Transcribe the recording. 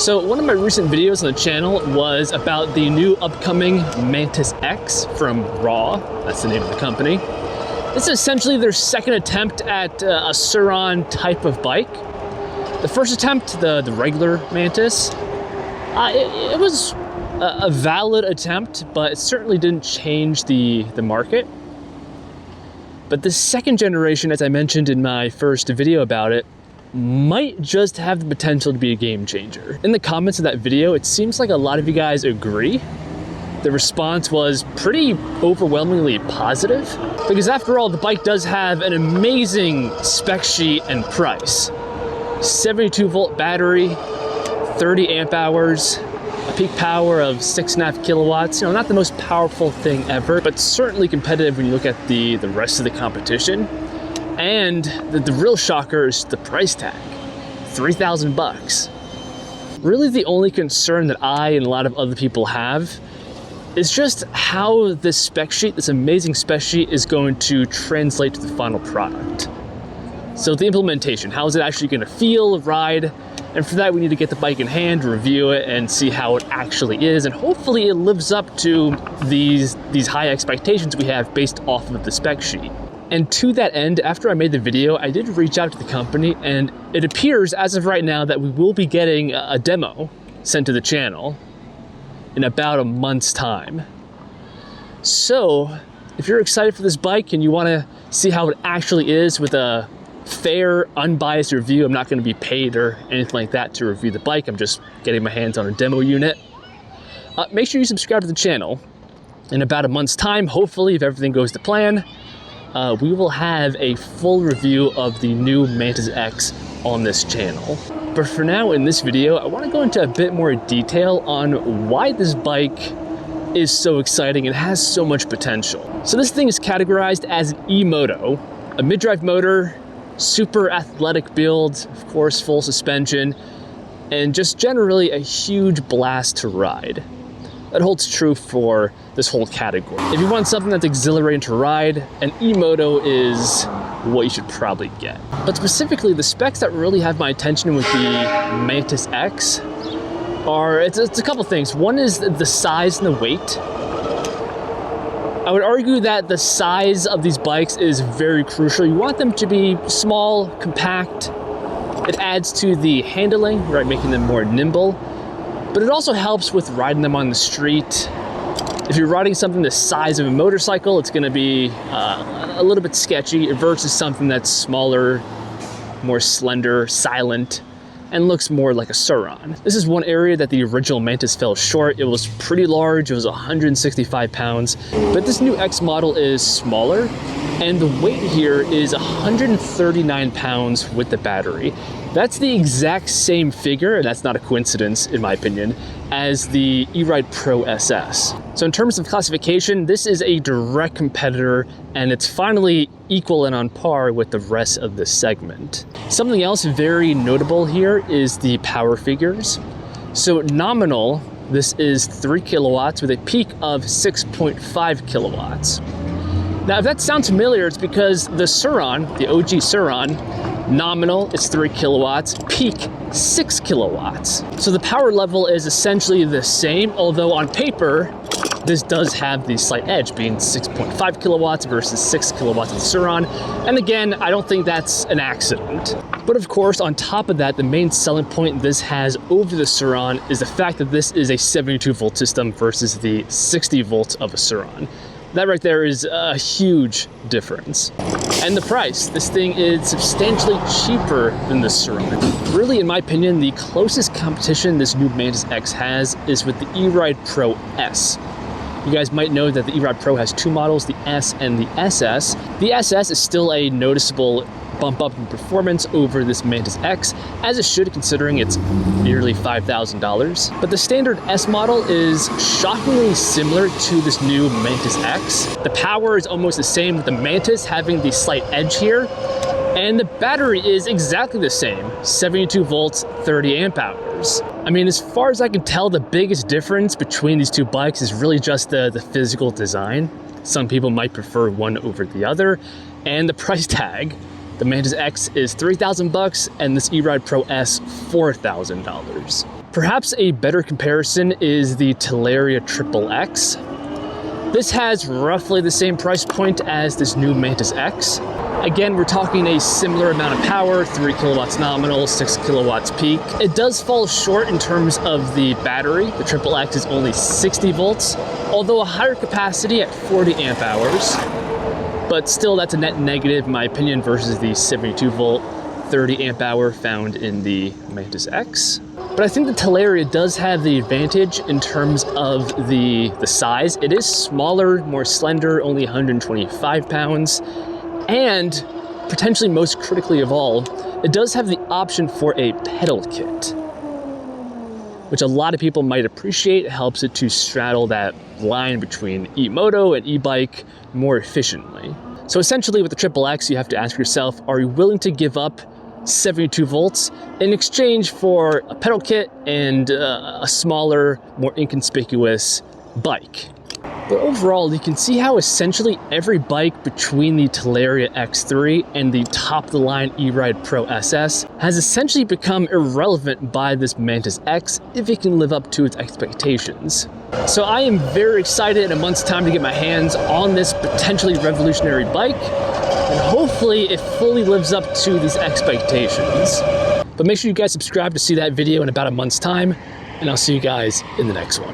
So one of my recent videos on the channel was about the new upcoming Mantis X from rawrr, that's the name of the company. This is essentially their second attempt at a surron type of bike. The first attempt, the regular Mantis, it was a valid attempt, but it certainly didn't change the market. But the second generation, as I mentioned in my first video about it, might just have the potential to be a game changer. In the comments of that video, it seems like a lot of you guys agree. The response was pretty overwhelmingly positive, because after all, the bike does have an amazing spec sheet and price. 72 volt battery, 30 amp hours, a peak power of 6.5 kilowatts. You know, not the most powerful thing ever, but certainly competitive when you look at the rest of the competition. And the real shocker is the price tag, 3,000 bucks. Really the only concern that I and a lot of other people have is just how this spec sheet, this amazing spec sheet, is going to translate to the final product. So the implementation, how is it actually gonna feel, ride? And for that, we need to get the bike in hand, review it, and see how it actually is. And hopefully it lives up to these high expectations we have based off of the spec sheet. And to that end, after I made the video, I did reach out to the company, and it appears as of right now that we will be getting a demo sent to the channel in about a month's time. So if you're excited for this bike and you wanna see how it actually is with a fair, unbiased review, I'm not gonna be paid or anything like that to review the bike, I'm just getting my hands on a demo unit. Make sure you subscribe to the channel. In about a month's time, hopefully, if everything goes to plan, we will have a full review of the new Mantis X on this channel. But for now, in this video, I want to go into a bit more detail on why this bike is so exciting and has so much potential. So this thing is categorized as an emoto, a mid-drive motor, super athletic build, of course, full suspension, and just generally a huge blast to ride. That holds true for this whole category. If you want something that's exhilarating to ride, an emoto is what you should probably get. But specifically, the specs that really have my attention with the Mantis X are, it's a couple things. One is the size and the weight. I would argue that the size of these bikes is very crucial. You want them to be small, compact. It adds to the handling, right, making them more nimble. But it also helps with riding them on the street. If you're riding something the size of a motorcycle, it's gonna be a little bit sketchy versus something that's smaller, more slender, silent, and looks more like a surron. This is one area that the original Mantis fell short. It was pretty large, it was 165 pounds, but this new X model is smaller, and the weight here is 139 pounds with the battery. That's the exact same figure, and that's not a coincidence in my opinion, as the eRide Pro SS. So in terms of classification, this is a direct competitor, and it's finally equal and on par with the rest of the segment. Something else very notable here is the power figures. So nominal, this is 3 kilowatts with a peak of 6.5 kilowatts. Now, if that sounds familiar, it's because the surron, the OG surron, nominal is 3 kilowatts, peak 6 kilowatts. So the power level is essentially the same, although on paper, this does have the slight edge, being 6.5 kilowatts versus 6 kilowatts of the surron. And again, I don't think that's an accident. But of course, on top of that, the main selling point this has over the surron is the fact that this is a 72 volt system versus the 60 volts of a surron. That right there is a huge difference. And the price, this thing is substantially cheaper than the surron. Really, in my opinion, the closest competition this new Mantis X has is with the eRide Pro S. You guys might know that the eRide Pro has two models, the S and the SS. The SS is still a noticeable bump up in performance over this Mantis X, as it should considering it's nearly $5,000. But the standard S model is shockingly similar to this new Mantis X. The power is almost the same, with the Mantis having the slight edge here, and the battery is exactly the same, 72 volts, 30 amp hours. I mean, as far as I can tell, the biggest difference between these two bikes is really just the physical design. Some people might prefer one over the other, and the price tag. The Mantis X is $3,000 and this eRide Pro S $4,000. Perhaps a better comparison is the Talaria XX. This has roughly the same price point as this new Mantis X. Again, we're talking a similar amount of power, 3 kilowatts nominal, 6 kilowatts peak. It does fall short in terms of the battery. The XX is only 60 volts, although a higher capacity at 40 amp hours. But still, that's a net negative in my opinion versus the 72 volt, 30 amp hour found in the Mantis X. But I think the Talaria does have the advantage in terms of the size. It is smaller, more slender, only 125 pounds. And potentially most critically of all, it does have the option for a pedal kit, which a lot of people might appreciate. It helps it to straddle that line between emoto and e-bike more efficiently. So essentially with the XX, you have to ask yourself, are you willing to give up 72 volts in exchange for a pedal kit and a smaller, more inconspicuous bike? But overall, you can see how essentially every bike between the Talaria X3 and the top-of-the-line E-Ride Pro SS has essentially become irrelevant by this Mantis X if it can live up to its expectations. So I am very excited in a month's time to get my hands on this potentially revolutionary bike, and hopefully it fully lives up to these expectations. But make sure you guys subscribe to see that video in about a month's time, and I'll see you guys in the next one.